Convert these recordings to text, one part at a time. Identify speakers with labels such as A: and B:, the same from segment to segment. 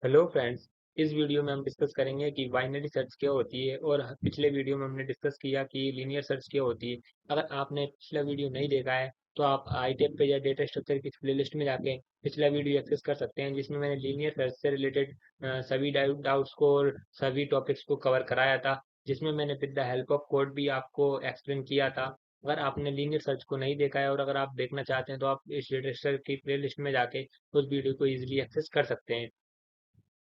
A: Hello friends. इस video में हम डिस्कस करेंगे कि बाइनरी सर्च क्या होती है और पिछले वीडियो में हमने डिस्कस किया कि लीनियर सर्च क्या होती है। अगर आपने पिछला वीडियो नहीं देखा है तो आप आईटेप पे या डेटा स्ट्रक्चर की प्लेलिस्ट में जाके पिछला वीडियो एक्सेस कर सकते हैं, जिसमें मैंने लीनियर सर्च से रिलेटेड सभी डाउट्स को और सभी टॉपिक्स को कवर कराया था, जिसमें मैंने with the help of code भी आपको एक्सप्लेन किया था। अगर आपने लीनियर सर्च को नहीं देखा है और अगर आप देखना चाहते हैं तो आप इस डेटा स्ट्रक्चर की प्लेलिस्ट में जाके उस वीडियो को इजीली एक्सेस कर सकते हैं।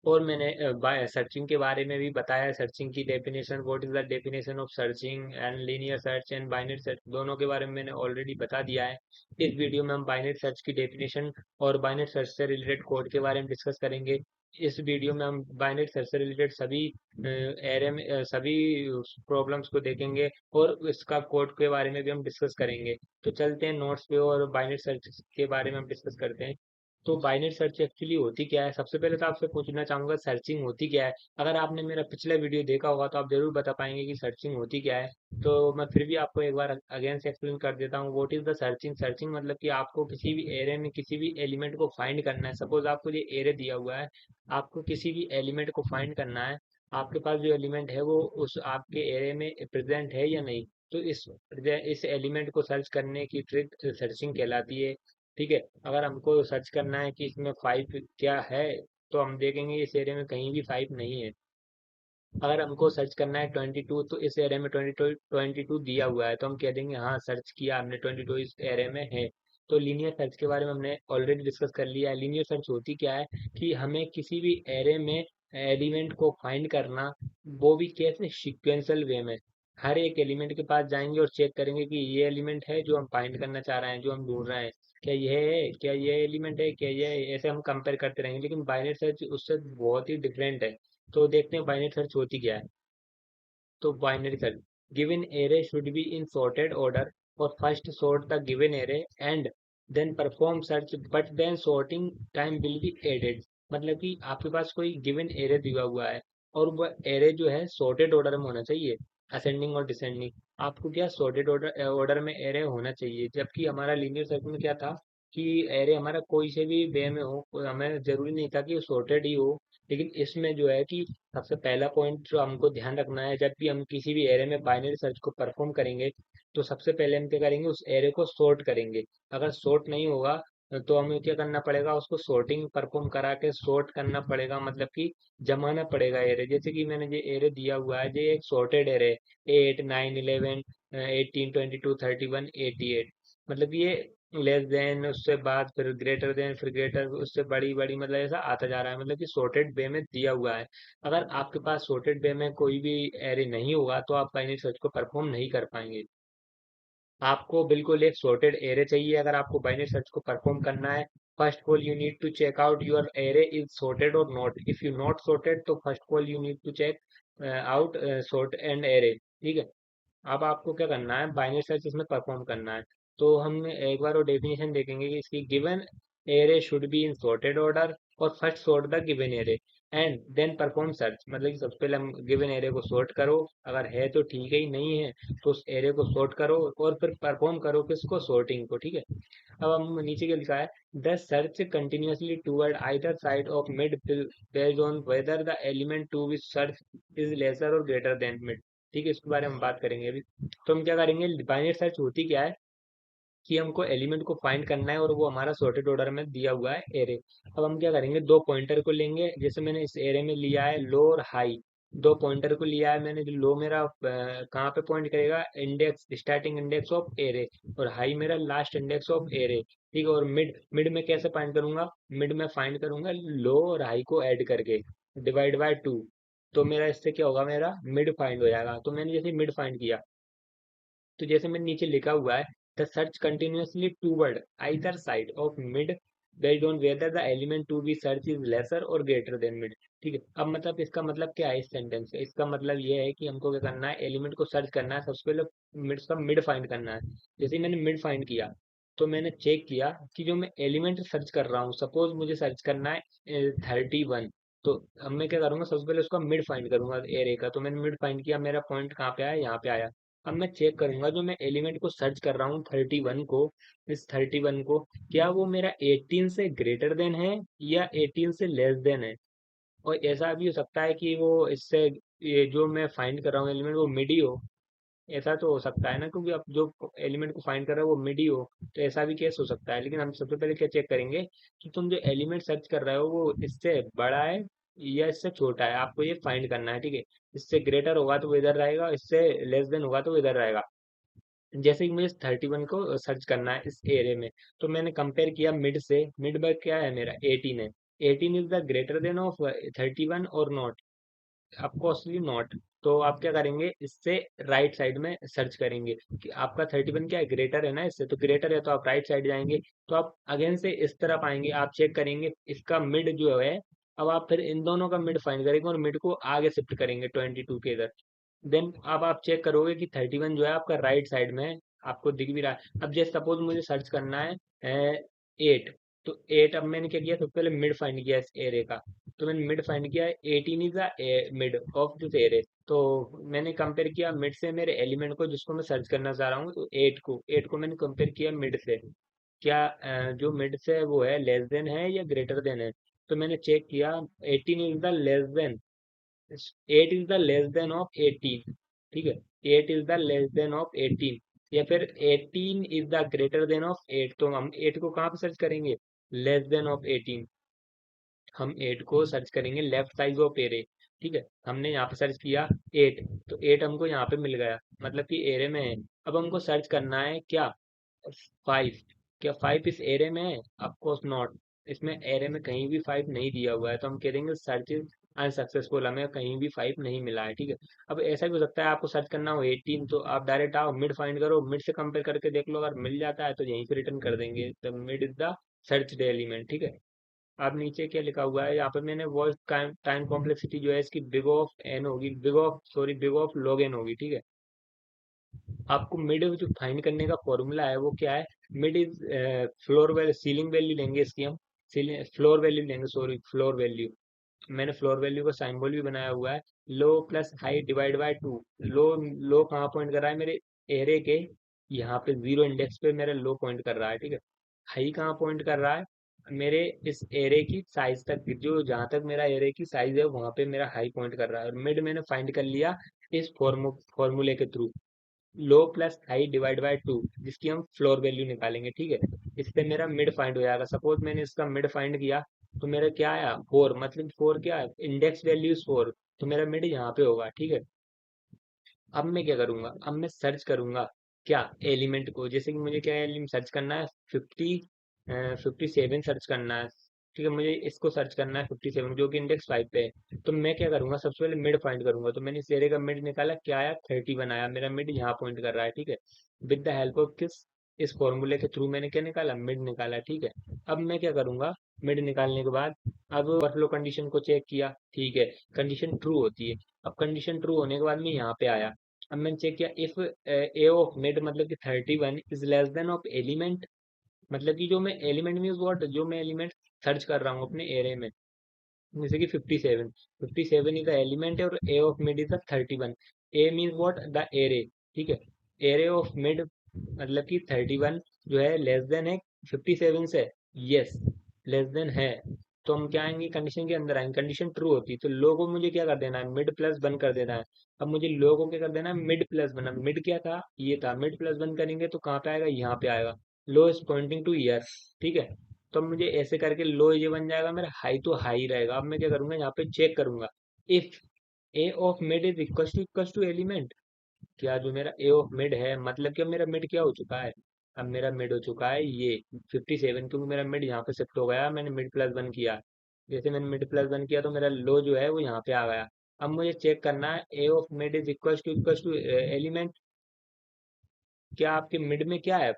A: और मैंने सर्चिंग के बारे में भी बताया, सर्चिंग की definition, what is the definition of searching and linear search and binary search, दोनों के बारे में मैंने ऑलरेडी बता दिया है। इस वीडियो में हम बाइनरी सर्च की डेफिनेशन और बाइनरी सर्च से रिलेटेड कोड के बारे में डिस्कस करेंगे। इस वीडियो में हम बाइनरी सर्च से रिलेटेड सभी एरे में सभी प्रॉब्लम्स को देखेंगे और इसका कोड के बारे में भी हम डिस्कस करेंगे। तो चलते हैं नोट्स पे और बाइनरी सर्च के बारे में हम डिस्कस करते हैं। तो बाइनरी सर्च एक्चुअली होती क्या है? सबसे पहले तो आपसे पूछना चाहूंगा, सर्चिंग होती क्या है? अगर आपने मेरा पिछला वीडियो देखा होगा तो आप जरूर बता पाएंगे कि सर्चिंग होती क्या है। तो मैं फिर भी आपको एक बार अगेन से एक्सप्लेन कर देता हूँ, what is the searching. Searching मतलब कि आपको किसी भी एरे में किसी भी एलिमेंट को फाइंड करना है। सपोज आपको ये एरे दिया हुआ है, आपको किसी भी एलिमेंट को फाइंड करना है। आपके पास जो एलिमेंट है वो उस आपके एरे में प्रेजेंट है या नहीं, तो इस एलिमेंट को सर्च करने की ट्रिक सर्चिंग कहलाती है। ठीक है। अगर हमको सर्च करना है कि इसमें 5 क्या है, तो हम देखेंगे इस एरिया में कहीं भी 5 नहीं है। अगर हमको सर्च करना है 22, तो इस एरिया में 22 दिया हुआ है, तो हम कह देंगे हाँ सर्च किया हमने, 22 इस एरिया में है। तो लीनियर सर्च के बारे में हमने ऑलरेडी डिस्कस कर लिया है। लीनियर सर्च होती क्या है कि हमें किसी भी एरे में एलिमेंट को फाइंड करना, वो भी कैसे, सिक्वेंशियल वे में। हर एक एलिमेंट के पास जाएंगे और चेक करेंगे कि ये एलिमेंट है जो हम फाइंड करना चाह रहे हैं, जो हम ढूंढ रहे हैं, क्या ये है, क्या ये एलिमेंट है, क्या ये है? ऐसे हम कंपेयर करते रहेंगे। लेकिन बाइनरी सर्च उससे बहुत ही डिफरेंट है। तो देखते हैं बाइनरी सर्च होती क्या है। तो binary search, given array should be in sorted order और first sort the given array and then perform search, but then sorting time will be added. मतलब कि आपके पास कोई गिवन एरे दिया हुआ है और वह एरे जो है सॉर्टेड ऑर्डर में होना चाहिए, असेंडिंग और डिसेंडिंग। आपको क्या सॉर्टेड ऑर्डर ऑर्डर में एरे होना चाहिए, जबकि हमारा लीनियर सर्च में क्या था कि एरे हमारा कोई से भी वे में हो, हमें जरूरी नहीं था कि वो सॉर्टेड ही हो। लेकिन इसमें जो है कि सबसे पहला पॉइंट जो हमको ध्यान रखना है, जब भी हम किसी भी एरे में बाइनरी सर्च को परफॉर्म करेंगे, तो सबसे पहले हम क्या करेंगे, उस एरे को सॉर्ट करेंगे। अगर सॉर्ट नहीं होगा तो हमें क्या करना पड़ेगा, उसको सॉर्टिंग परफॉर्म करा के सॉर्ट करना पड़ेगा, मतलब कि जमाना पड़ेगा एरे। जैसे कि मैंने ये एरे दिया हुआ है, ये एक सॉर्टेड एरे, 8 9 11 18 22 31 88, मतलब ये लेस देन, उससे बाद फिर ग्रेटर देन, फिर ग्रेटर, उससे बड़ी बड़ी, मतलब ऐसा आता जा रहा है, मतलब कि सॉर्टेड वे में दिया हुआ है। अगर आपके पास सॉर्टेड वे में कोई भी एरे नहीं होगा तो आप बाइनरी सर्च को परफॉर्म नहीं कर पाएंगे। आपको बिल्कुल एक सॉर्टेड एरे चाहिए अगर आपको बाइनरी सर्च को परफॉर्म करना है। First of all you need to check out your array is sorted और not. If you not sorted, तो first of all you need to check out sort and array. ठीक है। अब आपको क्या करना है, बाइनरी सर्च इसमें परफॉर्म करना है। तो हम एक बार वो डेफिनेशन देखेंगे कि इसकी, given array should be in sorted order और first sort the given array and then perform search. मतलब कि सबसे पहले हम गिवन एरे को सॉर्ट करो, अगर है तो ठीक है, ही नहीं है तो उस एरे को सॉर्ट करो और फिर परफॉर्म करो किसको, सॉर्टिंग को। ठीक है। अब हम नीचे क्या लिखा है, the search continuously toward either side of mid based on whether the element to be search is lesser or greater than mid. ठीक है, इसके बारे में हम बात करेंगे अभी। तो हम क्या करेंगे, बाइनरी सर्च होती क्या है कि हमको एलिमेंट को फाइंड करना है और वो हमारा सॉर्टेड ऑर्डर में दिया हुआ है एरे। अब हम क्या करेंगे, दो पॉइंटर को लेंगे, जैसे मैंने इस एरे में लिया है लो और हाई। दो पॉइंटर को लिया है मैंने, जो लो मेरा कहाँ पे पॉइंट करेगा, index, starting index of array, और हाई मेरा लास्ट इंडेक्स ऑफ एरे। ठीक है। और मिड, मिड में कैसे फाइंड करूंगा, मिड में फाइंड करूंगा लो और हाई को ऐड करके, डिवाइड बाय 2। तो मेरा इससे क्या होगा, मेरा मिड फाइंड हो जाएगा। तो मैंने जैसे मिड फाइंड किया, तो जैसे मैंने नीचे लिखा हुआ है, the search continuously toward either side of mid based on whether the element to be search is lesser or greater than mid. ठीक है। अब मतलब इसका मतलब क्या है, इस सेंटेंस का इसका मतलब ये है कि हमको क्या करना है, एलिमेंट को सर्च करना है, सबसे पहले मिड का मिड फाइंड करना है। जैसे ही मैंने मिड फाइंड किया, तो मैंने चेक किया कि जो मैं एलिमेंट सर्च कर रहा हूँ, सपोज मुझे सर्च करना है 31, तो अब मैं क्या करूंगा, सबसे पहले उसका मिड फाइंड करूंगा एरे का। तो मैंने मिड फाइंड किया, मेरा पॉइंट कहाँ पे आया, यहाँ पे आया। अब मैं चेक करूंगा, जो मैं एलिमेंट को सर्च कर रहा हूँ 31 को, इस 31 को, क्या वो मेरा 18 से ग्रेटर देन है या 18 से लेस देन है। और ऐसा भी हो सकता है कि वो इससे ये जो मैं फाइंड कर रहा हूँ एलिमेंट वो मिड ही हो। ऐसा तो हो सकता है ना, क्योंकि अब जो एलिमेंट को फाइंड कर रहे हो वो मिड ही हो। तो ऐसा भी केस हो सकता है, लेकिन हम सबसे पहले क्या चेक करेंगे कि तुम जो एलिमेंट सर्च कर रहे हो वो इससे बड़ा है या इससे छोटा है, आपको ये फाइंड करना है, ठीक है। इससे ग्रेटर होगा तो वो इधर रहेगा, इससे लेस देन होगा तो वो इधर रहेगा। जैसे कि मुझे 31 को सर्च करना है इस एरे में, तो मैंने कंपेयर किया मिड से। मिड में क्या है मेरा 18 है। 18 is the greater than of 31 और नॉट? ऑफकोर्सली नॉट। तो आप क्या करेंगे, इससे राइट साइड में सर्च करेंगे कि आपका 31 क्या है, ग्रेटर है ना इससे, तो ग्रेटर है तो आप राइट साइड जाएंगे। तो आप अगेन से इस तरफ आएंगे, आप चेक करेंगे इसका मिड जो है। अब आप फिर इन दोनों का मिड फाइंड करेंगे और मिड को आगे शिफ्ट करेंगे 22 के इधर। देन अब आप चेक करोगे कि 31 जो है आपका राइट साइड में है, आपको दिख भी रहा है। अब जैसे सपोज मुझे सर्च करना है 8, तो 8, अब मैंने क्या किया, सबसे पहले मिड फाइंड किया इस एरे का। तो मैंने मिड फाइंड किया, 18 is the mid of this array. तो मैंने कंपेयर किया मिड से मेरे एलिमेंट को जिसको मैं सर्च करना चाह रहा हूँ, तो 8 को मैंने कंपेयर किया मिड से। क्या जो मिड से है वो है लेस देन है या ग्रेटर देन है? तो मैंने चेक किया, 18 is the less than, 8 is the less than of 18, ठीक है। 8 is the less than of 18, या फिर 18 is the greater than of 8। तो हम 8 को कहाँ पे सर्च करेंगे, लेस देन ऑफ 18। हम 8 को सर्च करेंगे लेफ्ट साइड ऑफ एरे, ठीक है। हमने यहाँ पे सर्च किया 8, तो 8 हमको यहाँ पे मिल गया, मतलब कि एरे में है। अब हमको सर्च करना है क्या, 5। क्या 5 इस एरे में है? Of course not. इसमें एरे में कहीं भी 5 नहीं दिया हुआ है, तो हम कह देंगे सर्च इज अनसक्सेसफुल, हमें कहीं भी 5 नहीं मिला है, ठीक है। अब ऐसा भी हो सकता है आपको सर्च करना हो 18, तो आप डायरेक्ट आओ मिड फाइंड करो, मिड से कंपेयर करके देख लो, अगर मिल जाता है तो यहीं पे रिटर्न कर देंगे the mid is the search element, ठीक है। अब नीचे क्या लिखा हुआ है यहाँ पे, मैंने वॉइस टाइम टाइम कॉम्प्लेक्सिटी जो है इसकी बिग ऑफ एन होगी, बिग ऑफ लॉग एन होगी, ठीक है। आपको मिड जो फाइंड करने का फॉर्मूला है वो क्या है, mid is floor value, ceiling value लेंगे इसकी हम, फ्लोर वैल्यू लेंगे, सॉरी फ्लोर वैल्यू। मैंने फ्लोर वैल्यू का सिंबल भी बनाया हुआ है, लो प्लस हाई डिवाइड बाय 2। लो, लो कहाँ पॉइंट कर रहा है मेरे एरे के, यहाँ पे 0 इंडेक्स पे मेरा लो पॉइंट कर रहा है, ठीक है। हाई कहाँ पॉइंट कर रहा है, मेरे इस एरे की साइज तक, जो जहां तक मेरा एरे की साइज है वहां पे मेरा हाई पॉइंट कर रहा है। और मिड मैंने फाइंड कर लिया इस फॉर्मूले के थ्रू, लो प्लस हाई डिवाइड बाय 2, जिसकी हम फ्लोर वैल्यू निकालेंगे, ठीक है। इससे मेरा मिड फाइंड हो जाएगा। सपोज मैंने इसका मिड फाइंड किया, तो मेरा क्या आया 4, मतलब 4 क्या है, इंडेक्स वैल्यू इज 4, तो मेरा मिड यहाँ पे होगा, ठीक है। अब मैं क्या करूंगा, अब मैं सर्च करूंगा क्या, एलिमेंट को। जैसे कि मुझे क्या एलिमेंट सर्च करना है, 57 सर्च करना है, ठीक है। मुझे इसको सर्च करना है 57, जो कि इंडेक्स 5 पे है। तो मैं क्या करूंगा, सबसे पहले मिड फाइंड करूंगा। तो मैंने इस एरे का मिड निकाला, क्या आया 31 आया, मेरा मिड यहाँ पॉइंट कर रहा है, ठीक है। विद द हेल्प ऑफ किस, इस फॉर्मूले के थ्रू मैंने क्या निकाला, मिड निकाला, ठीक है। अब मैं क्या करूंगा, मिड निकालने के बाद अब ओवरफ्लो कंडीशन को चेक किया, ठीक है, कंडीशन ट्रू होती है। अब कंडीशन ट्रू होने के बाद मैं यहाँ पे आया, अब मैंने चेक किया इफ ए ऑफ मिड, मतलब कि 31 is less than of element, मतलब कि जो मैं एलिमेंट मीन्स व्हाट, जो मैं एलिमेंट सर्च कर रहा हूँ अपने एरे में, जैसे कि 57, 57 इज द एलिमेंट है और A of mid is the 31। A means what, the array, ठीक है। एरे ऑफ मिड मतलब कि 31 जो है लेस देन है 57 से, यस लेस देन है। तो हम क्या आएंगे, कंडीशन के अंदर आएंगे, कंडीशन ट्रू होती है तो लो को मुझे क्या कर देना है, मिड प्लस वन कर देना है। अब मुझे लो को क्या कर देना है, मिड प्लस वन। मिड क्या था, ये था, मिड प्लस वन करेंगे तो कहाँ पे आएगा, यहाँ पे आएगा। लो इज पॉइंटिंग टू ईयर, ठीक है। तो मुझे ऐसे करके लो ये बन जाएगा मेरा, हाई तो हाई रहेगा। अब मैं क्या करूंगा, यहाँ पे चेक करूंगा if A of mid is equal to element. क्या जो मेरा ए ऑफ मिड है, मतलब कि अब मेरा मिड क्या हो चुका है, अब मेरा मिड हो चुका है ये 57, क्योंकि मेरा मिड यहाँ पे शिफ्ट हो गया, मैंने मिड प्लस वन किया। जैसे मैंने मिड प्लस वन किया तो मेरा लो जो है वो यहाँ पे आ गया। अब मुझे चेक करना है A of mid is equal to element. क्या आपके मिड में क्या है,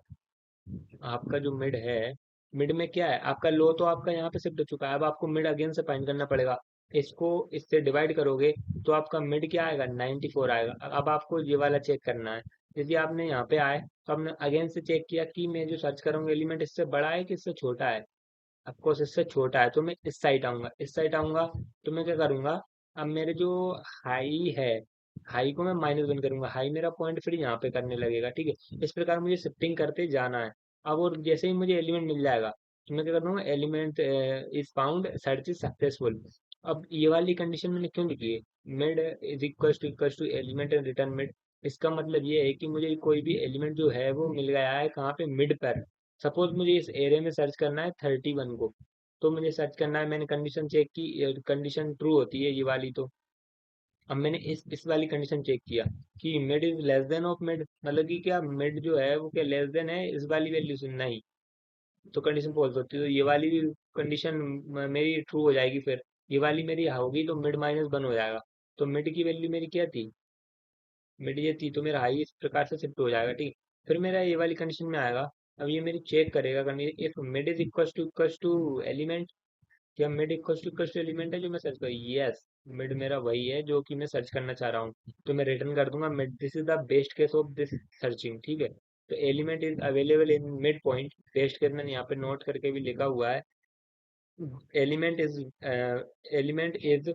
A: आपका जो मिड है, मिड में क्या है, आपका लो तो आपका यहाँ पे शिफ्ट हो चुका है। अब आपको मिड अगेन से फाइंड करना पड़ेगा, इसको इससे डिवाइड करोगे तो आपका मिड क्या आएगा, 94 आएगा। अब आपको ये वाला चेक करना है। यदि आपने यहाँ पे आए तो आपने अगेन से चेक किया कि मैं जो सर्च करूंगा एलिमेंट इससे बड़ा है कि इससे छोटा है। ऑफकोर्स इससे छोटा है, तो मैं इस साइड आऊंगा, इस साइड आऊंगा। तो मैं क्या करूंगा, अब मेरे जो हाई है, हाई को मैं -1 करूंगा, हाई मेरा पॉइंट फिर यहाँ पे करने लगेगा, ठीक है। इस प्रकार मुझे शिफ्टिंग करते जाना है। अब और जैसे ही मुझे एलिमेंट मिल जाएगा तो मैं क्या कर दूंगा, element is found, search is successful. अब ये वाली कंडीशन मैंने क्यों लिखी है, mid is equal to element and return mid. इसका मतलब ये है कि मुझे कोई भी एलिमेंट जो है वो मिल गया है कहाँ पे, मिड पर। सपोज मुझे इस एरे में सर्च करना है 31 को, तो मुझे सर्च करना है, मैंने कंडीशन चेक की, कंडीशन ट्रू होती है ये वाली तो। अब मैंने इस वाली कंडीशन चेक किया कि mid is less than of mid, मतलब कि क्या मिड जो है वो क्या लेस देन है इस वाली वैल्यू से, नहीं। तो कंडीशन फॉल्स होती है, तो ये वाली कंडीशन मेरी ट्रू हो जाएगी। फिर ये वाली मेरी होगी तो मिड -1 हो जाएगा। तो मिड की वैल्यू मेरी क्या थी, मिड ये थी, तो मेरा हाई इस प्रकार से शिफ्ट हो जाएगा, ठीक। फिर मेरा ये वाली कंडीशन में आएगा। अब ये मेरी चेक करेगा condition, if mid is equal to element, क्या मिड इक्वल टू एलिमेंट है जो मैं सर्च कर, यस, मिड मेरा वही है जो कि मैं सर्च करना चाह रहा हूँ। तो मैं रिटर्न कर दूंगा mid, this is the best case of this searching, ठीक है। तो element is available in mid point, best case मैंने यहाँ पे नोट करके भी लिखा हुआ है। Element is element is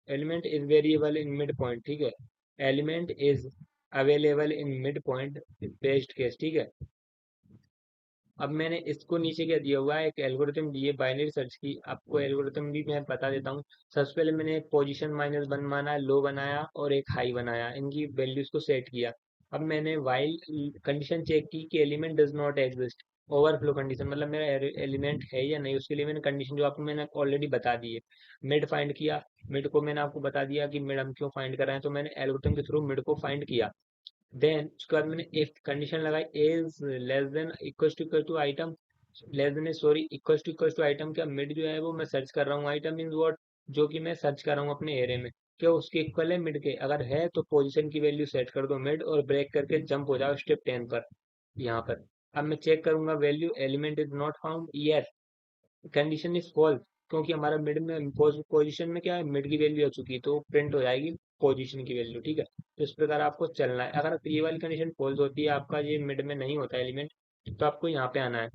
A: element is variable in mid point, ठीक है। Element is available in mid point, best case, ठीक है। अब मैंने इसको नीचे क्या दिया हुआ है, एक एल्गोरिथम दी है बाइनरी सर्च की, आपको एल्गोरिथम भी मैं बता देता हूँ। सबसे पहले मैंने एक पोजीशन -1 माना, लो बनाया और एक हाई बनाया, इनकी वैल्यूज को सेट किया। अब मैंने वाइल कंडीशन चेक की कि element does not exist, overflow condition, मतलब मेरा एलिमेंट है या नहीं, उसके लिए मैंने कंडीशन जो आपको मैंने ऑलरेडी बता दी है। मिड फाइंड किया, मिड को मैंने आपको बता दिया कि मिड हम क्यों फाइंड कर रहे हैं, तो मैंने एल्गोरिथम के थ्रू मिड को फाइंड किया। देन उसके बाद मैंने इफ कंडीशन लगाई, is less than equal to item, less than sorry equal to item, क्या मिड जो है वो मैं सर्च कर रहा हूँ, आइटम इन व्हाट, जो कि मैं सर्च कर रहा हूँ अपने एरे में, क्या उसके इक्वल है मिड के, अगर है तो पोजीशन की वैल्यू सेट कर दो मिड और ब्रेक करके जंप हो जाओ स्टेप 10 पर, यहाँ पर। अब मैं चेक करूंगा value, element is not found, yes, condition is false, क्योंकि हमारा मिड में पोजीशन में क्या है, मिड की वैल्यू आ चुकी है, तो प्रिंट हो जाएगी पोजीशन की वैल्यू, ठीक है। तो इस प्रकार आपको चलना है। अगर ये वाली कंडीशन फॉल्स होती है, आपका ये मिड में नहीं होता एलिमेंट, तो आपको यहाँ पे आना है।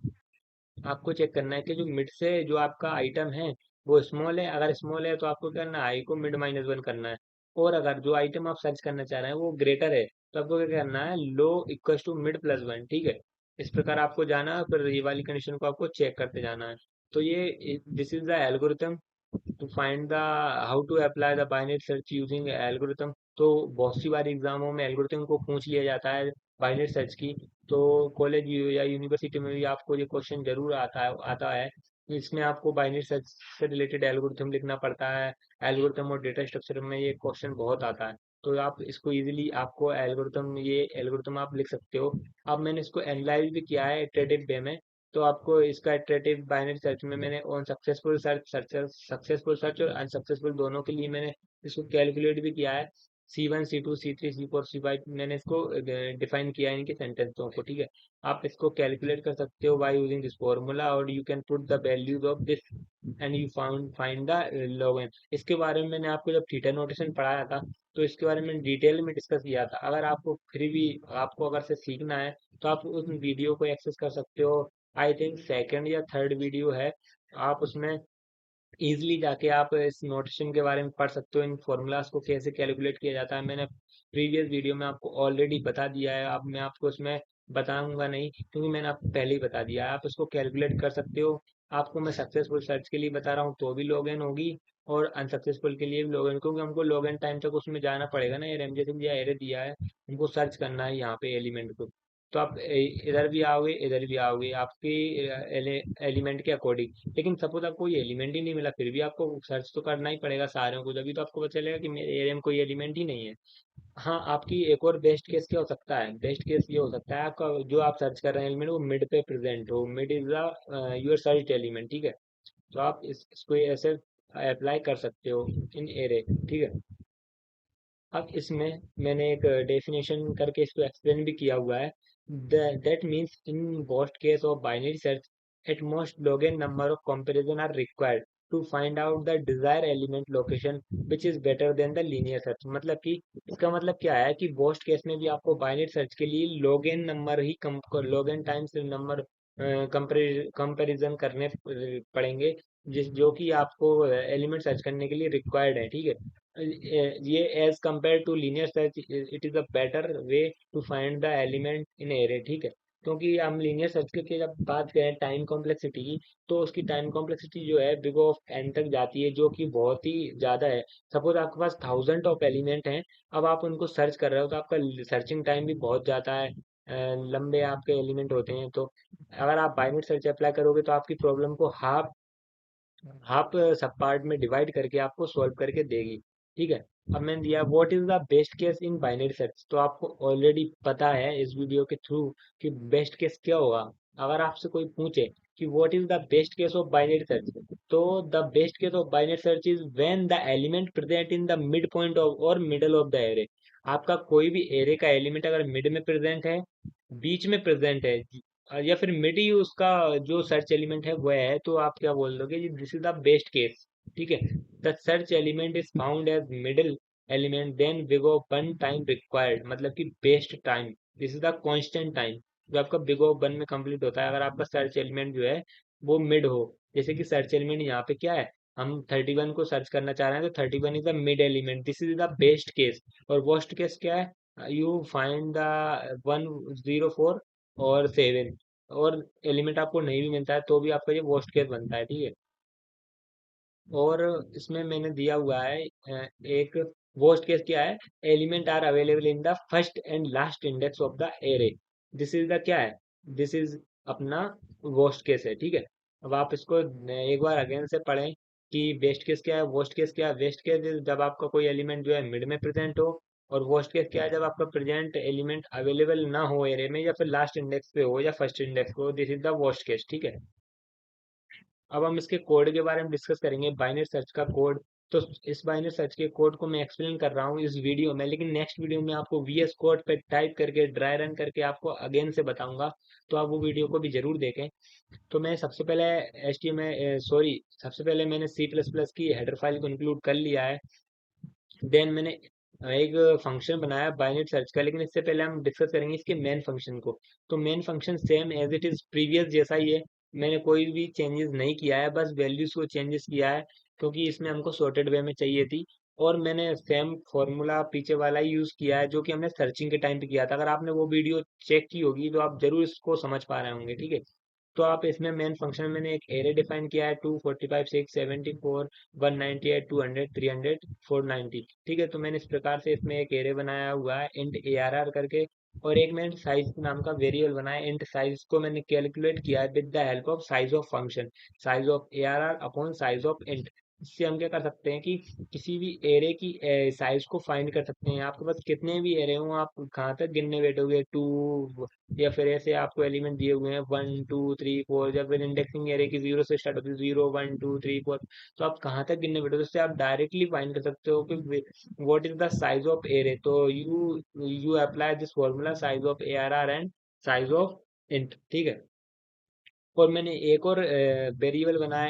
A: आपको चेक करना है कि जो मिड से जो आपका आइटम है वो स्मॉल है, अगर स्मॉल है तो आपको क्या करना है, आई को मिड -1 करना है। और अगर जो आइटम आप सर्च करना चाह रहे हैं वो ग्रेटर है, तो आपको क्या करना है, लो इक्वल टू मिड +1, ठीक है। इस प्रकार आपको जाना है, फिर ये वाली कंडीशन को आपको चेक करते जाना है। तो ये this is the algorithm to find the, how to apply the binary search using algorithm. तो बहुत सी बार एग्जामों में एल्गोरिथम को पूछ लिया जाता है बाइनरी सर्च की। तो कॉलेज या यूनिवर्सिटी में भी आपको ये क्वेश्चन जरूर आता है। इसमें आपको बाइनरी सर्च से रिलेटेड एल्गोरिथम लिखना पड़ता है। एल्गोरिथम और डेटा स्ट्रक्चर में ये क्वेश्चन बहुत आता है। तो आप इसको इजीली, आपको एल्गोरिथम, ये एल्गोरिथम आप लिख सकते हो। अब मैंने इसको एनालाइज भी किया है इटरेटिव वे में। तो आपको इसका इटरेटिव बाइनरी सर्च में मैंने ऑन सक्सेसफुल सर्च और अनसक्सेसफुल दोनों के लिए मैंने इसको कैलकुलेट भी किया है। C1 C2 C3 C4 C5 मैंने इसको डिफाइन किया है इनके सेंटेंसों को, ठीक है। आप इसको कैलकुलेट कर सकते हो बाय यूजिंग दिस फॉर्मूला, और you can put the values of this and you find the log n। इसके बारे में मैंने आपको जब थीटा नोटेशन पढ़ाया था, तो इसके बारे में डिटेल में डिस्कस किया था। अगर आपको फिर भी, आपको अगर से सीखना है, तो आप उस वीडियो को एक्सेस कर सकते हो। आई थिंक सेकंड या थर्ड वीडियो है, आप उसमें इजीली जाके आप इस नोटेशन के बारे में पढ़ सकते हो, इन फॉर्मूलाज को कैसे कैलकुलेट किया जाता है। मैंने प्रीवियस वीडियो में आपको ऑलरेडी बता दिया है, अब मैं आपको इसमें बताऊंगा नहीं, क्योंकि मैंने आपको पहले ही बता दिया है। आप इसको कैलकुलेट कर सकते हो। आपको मैं सक्सेसफुल सर्च के लिए बता रहा हूँ तो भी लॉगिन होगी, और अनसक्सेसफुल के लिए भी लॉगिन, क्योंकि हमको लॉगिन टाइम तक उसमें जाना पड़ेगा ना। ये जैसे दिया एरे दिया है, हमको सर्च करना है यहाँ पे एलिमेंट को। तो आप इधर भी आओगे, इधर भी आओगे, आपके एलिमेंट के अकॉर्डिंग। लेकिन सपोज आपको ये एलिमेंट ही नहीं मिला, फिर भी आपको सर्च तो करना ही पड़ेगा सारों को, तभी तो आपको पता चलेगा कि मेरे एरिया में कोई एलिमेंट ही नहीं है। हाँ, आपकी एक और बेस्ट केस क्या हो सकता है, बेस्ट केस ये हो सकता है आपका जो आप सर्च कर रहे हैं एलिमेंट वो मिड पे प्रेजेंट हो, mid is the your search element, ठीक है। तो आप इसको ऐसे अप्लाई कर सकते हो इन एरे, ठीक है। अब इसमें मैंने एक डेफिनेशन करके इसको एक्सप्लेन भी किया हुआ है। That means in most case of binary search, at most log n number of comparison are required to find out the desired element location which is better than the linear search। मतलब कि इसका मतलब क्या है कि worst case में भी आपको बाइनरी सर्च के लिए log n नंबर ही log n times number comparison करने पड़ेंगे, जिस जो कि आपको एलिमेंट सर्च करने के लिए रिक्वायर्ड है, ठीक है। ये as compare to linear search, it is a better way to find the element in array, ठीक है। क्योंकि हम लीनियर सर्च के जब बात करें टाइम कॉम्प्लेक्सिटी की, तो उसकी टाइम कॉम्प्लेक्सिटी जो है बिग ऑफ एन तक जाती है, जो कि बहुत ही ज़्यादा है। सपोज आपके पास थाउजेंड ऑफ एलिमेंट हैं, अब आप उनको सर्च कर रहे हो तो आपका सर्चिंग टाइम भी बहुत ज़्यादा है। लंबे आपके एलिमेंट होते हैं, तो अगर आप बाइनरी सर्च अप्लाई करोगे तो आपकी प्रॉब्लम को हाफ हाफ सब पार्ट में डिवाइड करके आपको सॉल्व करके देगी। ठीक है। अब मैंने दिया what is the best case in binary search, तो आपको ऑलरेडी पता है इस वीडियो के थ्रू कि बेस्ट केस क्या होगा। अगर आपसे कोई पूछे कि what is the best case of binary search, तो the best case of binary search is when the element present in the mid point of और मिडल ऑफ द एरे। आपका कोई भी एरे का एलिमेंट अगर मिड में present है, बीच में प्रेजेंट है, या फिर मिड ही उसका जो सर्च एलिमेंट है वह है, तो आप क्या बोल दोगे जी, this is the best case. ठीक है। The search element is found as middle element, then big O one time required, मतलब कि best time, this is the constant time जो आपका बिग O वन में कंप्लीट होता है अगर आपका सर्च एलिमेंट जो है वो मिड हो। जैसे कि सर्च एलिमेंट यहाँ पे क्या है, हम 31 को सर्च करना चाह रहे हैं, तो 31 is the mid element, this is the best case. और वर्स्ट केस क्या है, यू फाइंड द 104 और 7, और एलिमेंट आपको नहीं भी मिलता है तो भी आपका ये वर्स्ट केस बनता है। ठीक है। और इसमें मैंने दिया हुआ है एक वर्स्ट केस क्या है, element are available in the first and last index of the array, this is the क्या है, दिस इज अपना वर्स्ट केस है। ठीक है। अब आप इसको एक बार अगेन से पढ़ें कि बेस्ट केस क्या है, वर्स्ट केस क्या है। बेस्ट केस जब आपका कोई एलिमेंट जो है मिड में प्रेजेंट हो, और वर्स्ट केस क्या है, जब आपका प्रेजेंट एलिमेंट अवेलेबल ना हो एरे में, या फिर लास्ट इंडेक्स पे हो या फर्स्ट इंडेक्स पे हो, this is the worst case. ठीक है। अब हम इसके कोड के बारे में डिस्कस करेंगे, बाइनरी सर्च का कोड। तो इस बाइनरी सर्च के कोड को मैं एक्सप्लेन कर रहा हूँ इस वीडियो में, लेकिन नेक्स्ट वीडियो में आपको VS कोड पे टाइप करके ड्राई रन करके आपको अगेन से बताऊंगा, तो आप वो वीडियो को भी जरूर देखें। तो मैं सबसे पहले सबसे पहले मैंने C++ की हेडर फाइल को इंक्लूड कर लिया है। देन मैंने एक फंक्शन बनाया बाइनरी सर्च का, लेकिन इससे पहले हम डिस्कस करेंगे इसके मेन फंक्शन को। तो main function same as it is previous जैसा ही है, मैंने कोई भी चेंजेस नहीं किया है, बस वैल्यूज को चेंजेस किया है, क्योंकि इसमें हमको सॉर्टेड वे में चाहिए थी। और मैंने सेम फॉर्मूला पीछे वाला ही यूज किया है जो कि हमने सर्चिंग के टाइम पे किया था। अगर आपने वो वीडियो चेक की होगी तो आप जरूर इसको समझ पा रहे होंगे। ठीक है। तो आप इसमें मेन फंक्शन में मैंने एक एरे डिफाइन किया है, 245 674 198 200 300 490। ठीक है। तो मैंने इस प्रकार से इसमें एक एरे बनाया हुआ है इंट ARR करके, और एक मैंने साइज नाम का वेरिएबल बनाया। इंट साइज को मैंने कैलकुलेट किया है with the help of size of function, size of ARR upon size of int. इससे हम क्या कर सकते हैं कि किसी भी एरे की साइज को फाइंड कर सकते हैं। आपके पास कितने भी एरे हों, आप कहाँ तक गिनने बैठोगे, टू, या फिर ऐसे आपको एलिमेंट दिए हुए हैं 1 2 3 4, या फिर इंडेक्सिंग एरे की 0 से स्टार्ट होती है, 0 1 2 3 4, तो आप कहाँ तक गिनने बैठोगे, उससे आप डायरेक्टली फाइंड कर सकते हो कि what is the size of array. तो you apply this formula size of ARR and size of int. ठीक है। और मैंने एक और वेरिएबल बनाया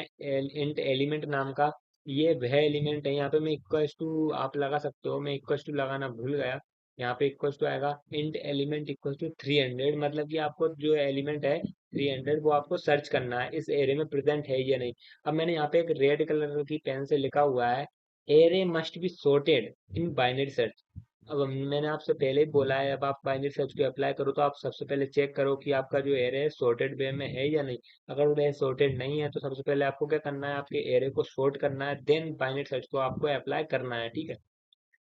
A: इंट एलिमेंट नाम का, ये वह एलिमेंट है। यहाँ पे मैं इक्वल्स टू आप लगा सकते हो, मैं इक्वल्स टू लगाना भूल गया। यहाँ पे इक्वल्स टू आएगा इंट एलिमेंट इक्वल्स टू 300, मतलब कि आपको जो एलिमेंट है 300 वो आपको सर्च करना है इस एरे में प्रेजेंट है या नहीं। अब मैंने यहाँ पे एक रेड कलर की पेन से लिखा हुआ है, array must be sorted in binary search. अब मैंने आपसे पहले ही बोला है, अब आप बाइनरी सर्च को अप्लाई करो तो आप सबसे पहले चेक करो कि आपका जो एरे है सॉर्टेड वे में है या नहीं। अगर वो सॉर्टेड नहीं है तो सबसे पहले आपको क्या करना है, आपके एरे को सॉर्ट करना है, देन बाइनरी सर्च को आपको अप्लाई करना है। ठीक है।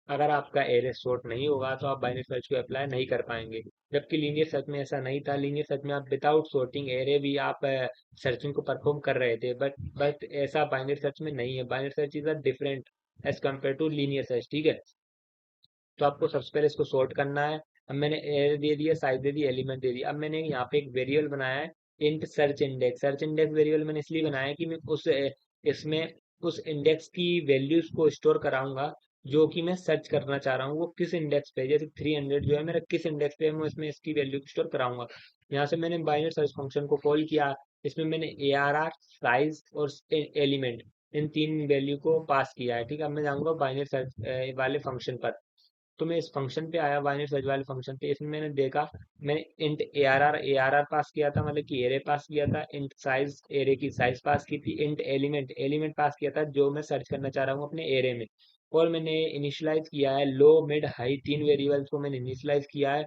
A: अगर आपका एरे सॉर्ट नहीं होगा तो आप बाइनरी सर्च को अप्लाई नहीं कर पाएंगे। जबकि लीनियर सर्च में ऐसा नहीं था, लीनियर सर्च में आप विदाउट सॉर्टिंग एरे भी आप सर्चिंग को परफॉर्म कर रहे थे, बट ऐसा बाइनरी सर्च में नहीं है। Binary search is a different as compare to linear search. ठीक है। तो आपको सबसे पहले इसको सॉर्ट करना है। अब मैंने एरे दे दिया, साइज दे दी, एलिमेंट दे दिया। अब मैंने यहाँ पे एक वेरिएबल बनाया है int search index. Search index variable मैंने इसलिए बनाया है कि मैं इसमें उस इंडेक्स की वैल्यूज को स्टोर कराऊंगा जो कि मैं सर्च करना चाह रहा हूँ, वो किस इंडेक्स पे, जैसे 300 जो है मेरा किस इंडेक्स पे है, मैं इसमें इसकी वैल्यू स्टोर कराऊंगा। यहाँ से मैंने बाइनरी सर्च फंक्शन को कॉल किया, इसमें मैंने ARR, साइज और एलिमेंट, इन तीन वैल्यू को पास किया है। ठीक है। अब मैं जाऊंगा बाइनरी सर्च वाले फंक्शन पर। तो मैं इस फंक्शन पे आया, बाइनरी सर्च वाले फंक्शन पे। इसमें मैंने देखा, मैंने इंट ARR पास किया था, मतलब कि एरे पास किया था। इंट साइज, एरे की साइज पास की थी। इंट एलिमेंट, एलिमेंट पास किया था जो मैं सर्च करना चाह रहा हूँ अपने एरे में। और मैंने इनिशियलाइज किया है लो मिड हाई, तीन वेरिएबल्स को मैंने इनिशियलाइज किया है।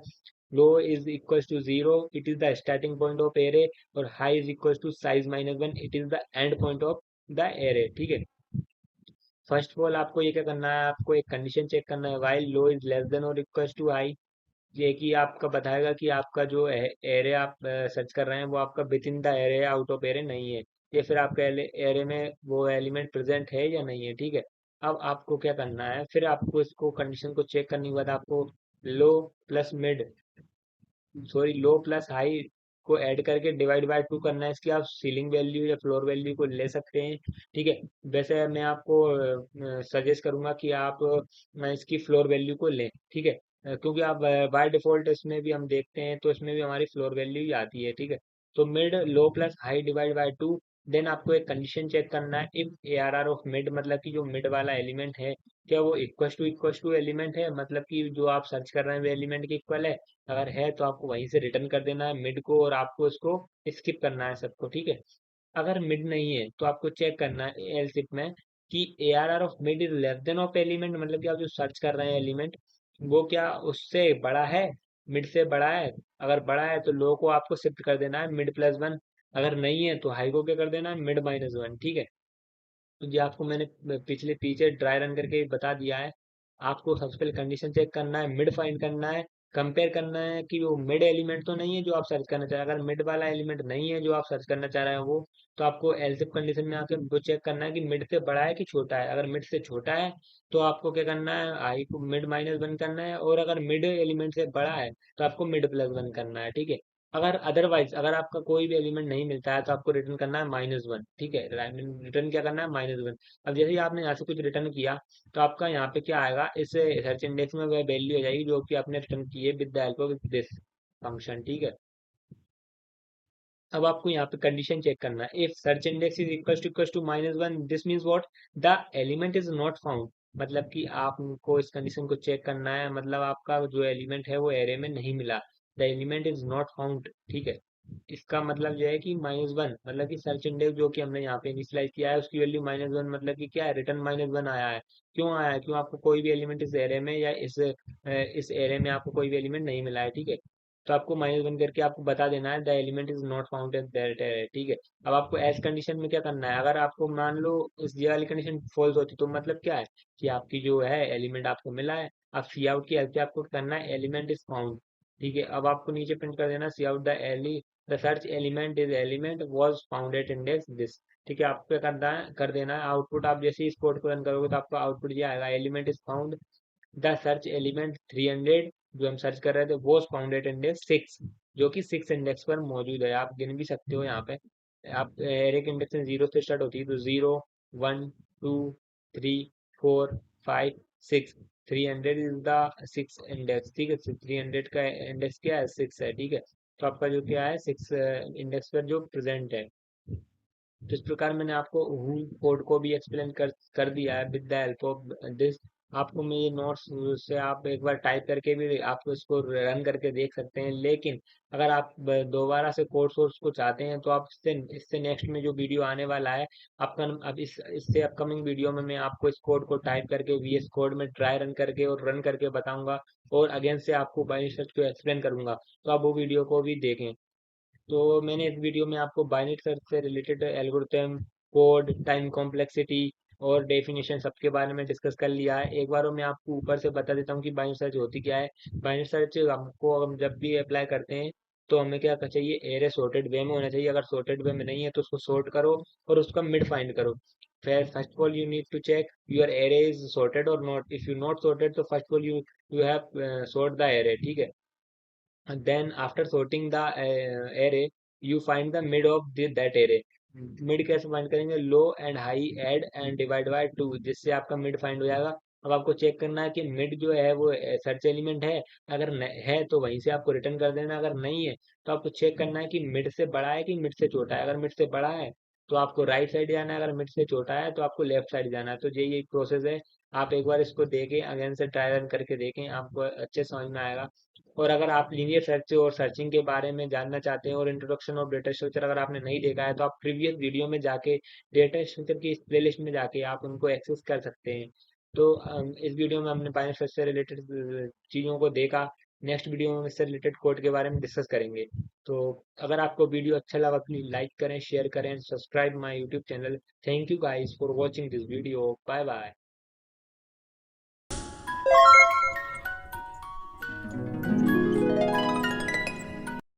A: Low is equal to zero, it is the starting point of array, और high is equal to size minus one, it is the end point of the array. ठीक है, first of all आपको ये क्या करना है, आपको एक कंडीशन चेक करना है, while low is less then और इक्वल टू हाई। ये कि आपका बताएगा कि आपका जो एरे आप सर्च कर रहे हैं वो आपका with in the array, out of array नहीं है, या फिर आपके एरे में वो एलिमेंट प्रेजेंट है या नहीं है। ठीक है, अब आपको क्या करना है, फिर आपको इसको कंडीशन को चेक करने के बाद आपको लो प्लस मिड, सॉरी लो प्लस हाई को ऐड करके डिवाइड बाय टू करना है। इसकी आप सीलिंग वैल्यू या फ्लोर वैल्यू को ले सकते हैं। ठीक है, वैसे मैं आपको सजेस्ट करूंगा कि आप इसकी फ्लोर वैल्यू को लें। ठीक है, क्योंकि आप बाय डिफॉल्ट इसमें भी हम देखते हैं तो इसमें भी हमारी फ्लोर वैल्यू ही आती है। ठीक है, तो mid low plus high divide by two, then आपको एक कंडीशन चेक करना है, if A R R of mid, मतलब कि जो मिड वाला एलिमेंट है क्या वो इक्वल टू एलिमेंट है, मतलब कि जो आप सर्च कर रहे हैं वो एलिमेंट के इक्वल है। अगर है तो आपको वहीं से रिटर्न कर देना है मिड को, और आपको इसको स्किप करना है सबको। ठीक है, अगर मिड नहीं है तो आपको चेक करना है एल्स इफ में कि A R R of mid is less than of element, मतलब कि आप जो सर्च कर रहे हैं एलिमेंट वो क्या उससे बड़ा है, मिड से बड़ा है। अगर बड़ा है तो लो को आपको शिफ्ट कर देना है मिड प्लस वन, अगर नहीं है तो हाई को क्या कर देना है, मिड माइनस वन। ठीक है, तो ये आपको मैंने पिछले पीछे ड्राई रन करके बता दिया है। आपको सबसे पहले कंडीशन चेक करना है, मिड फाइंड करना है, कंपेयर करना है कि वो मिड एलिमेंट तो नहीं है जो आप सर्च करना चाह रहे हैं। अगर मिड वाला एलिमेंट नहीं है जो आप सर्च करना चाह रहे हैं वो, तो आपको एल्स इफ कंडीशन में आके वो चेक करना है कि मिड से बड़ा है कि छोटा है। अगर मिड से छोटा है तो आपको क्या करना है, आई को मिड माइनस वन करना है, और अगर मिड एलिमेंट से बड़ा है तो आपको मिड प्लस वन करना है। ठीक है, अगर अदरवाइज अगर आपका कोई भी एलिमेंट नहीं मिलता है तो आपको रिटर्न करना है माइनस वन। ठीक है, रिटर्न क्या करना है, माइनस वन। अब जैसे ही आपने यहाँ से कुछ रिटर्न किया तो आपका यहाँ पे क्या आएगा, इस सर्च इंडेक्स में वह वैल्यू आ जाएगी जो कि आपने रिटर्न की है with the help of this function. ठीक है, अब आपको यहाँ पे कंडीशन चेक करना है, if search index is equal to minus one, this means what, the element is not found. मतलब कि आपको इस कंडीशन को चेक करना है, मतलब आपका जो एलिमेंट है वो एरे में नहीं मिला, the element is not found. ठीक है, इसका मतलब यह है कि माइनस वन, मतलब कि सर्च इंडेक्स जो कि हमने यहाँ पे इनिशियलाइज किया है उसकी वैल्यू माइनस वन, मतलब कि क्या है, रिटर्न माइनस वन आया है। क्यों आया है, क्यों, आपको कोई भी एलिमेंट इस एरे में या इस एरे में आपको कोई भी एलिमेंट नहीं मिला है। ठीक है, तो आपको माइनस वन करके आपको बता देना है the element is not found in that array. ठीक है, अब आपको एस कंडीशन में क्या करना है, अगर आपको मान लो इस ये वाली कंडीशन फॉल्स होती तो मतलब क्या है कि आपकी जो है एलिमेंट आपको मिला है। अब सी आउट की हेल्प से आपको करना है एलिमेंट इज फाउंड। ठीक है, अब आपको नीचे प्रिंट कर देना cout the search element is element was found at index this. ठीक है, आपको क्या करना है, कर देना है आउटपुट, आप जैसे ही इस कोड को रन करोगे तो आपको आउटपुट ये आएगा, element is found, the search element 300 जो हम सर्च कर रहे थे वो फाउंडेड इंडेक्स सिक्स, जो कि सिक्स इंडेक्स पर मौजूद है। आप गिन भी सकते हो यहाँ पे, आप एरे की इंडेक्स जीरो से स्टार्ट होती है तो zero, one, two, three, four, five, six, 300 is the six index. ठीक है, 300 का इंडेक्स क्या है, सिक्स है। ठीक है, तो आपका जो क्या है, सिक्स इंडेक्स पर जो प्रेजेंट है। तो इस प्रकार मैंने आपको कोड को भी एक्सप्लेन कर दिया है with the help of this. आपको मैं ये नोट्स से आप एक बार टाइप करके भी आप इसको रन करके देख सकते हैं, लेकिन अगर आप दोबारा से कोड सोर्स को चाहते हैं तो आप इससे इससे नेक्स्ट में जो वीडियो आने वाला है, आपका अब इससे अपकमिंग वीडियो में मैं आपको इस कोड को टाइप करके वीएस कोड में ट्राई रन करके और रन करके बताऊंगा, और अगेन से आपको बाइनरी सर्च को एक्सप्लेन करूंगा, तो आप वो वीडियो को भी देखें। तो मैंने इस वीडियो में आपको बाइनरी सर्च से related algorithm, code, time complexity और डेफिनेशन सबके बारे में डिस्कस कर लिया है। एक बार मैं आपको ऊपर से बता देता हूँ कि बाइनरी सर्च होती क्या है। बाइनरी सर्च हमको हम जब भी अप्लाई करते हैं तो हमें क्या करना चाहिए, एरे सॉर्टेड वे में होना चाहिए। अगर सॉर्टेड वे में नहीं है तो उसको सॉर्ट करो और उसका मिड फाइंड करो। फिर first of all you need to check your array is sorted और not, if you not sorted तो first of all you have sort the array. ठीक है, and then after sorting the array you find the mid of that array। Mid कैसे find करेंगे, low and high add and divide by two, जिससे आपका mid find हो जाएगा। अब आपको चेक करना है कि मिड जो है वो सर्च एलिमेंट है, अगर है तो वहीं से आपको रिटर्न कर देना, अगर नहीं है तो आपको चेक करना है कि मिड से बड़ा है कि मिड से छोटा है। अगर मिड से बड़ा है तो आपको राइट साइड जाना है, अगर मिड से छोटा है तो आपको लेफ्ट साइड जाना है। तो यही एक प्रोसेस है, आप एक बार इसको देखें, अगेन से ट्राई रन करके देखें, आपको अच्छे समझ में आएगा। और अगर आप लीनियर सर्च और सर्चिंग के बारे में जानना चाहते हैं और इंट्रोडक्शन ऑफ डेटा स्ट्रक्चर अगर आपने नहीं देखा है तो आप प्रीवियस वीडियो में जाके डेटा स्ट्रक्चर की इस प्लेलिस्ट में जाके आप उनको एक्सेस कर सकते हैं। तो इस वीडियो में हमने बायोस्फीयर से रिलेटेड चीज़ों को देखा। नेक्स्ट वीडियो में हम इससे रिलेटेड कोड के बारे में डिस्कस करेंगे। तो अगर आपको वीडियो अच्छा लगा प्लीज लाइक करें, शेयर करें, subscribe my YouTube channel. Thank you guys for watching this video. Bye bye.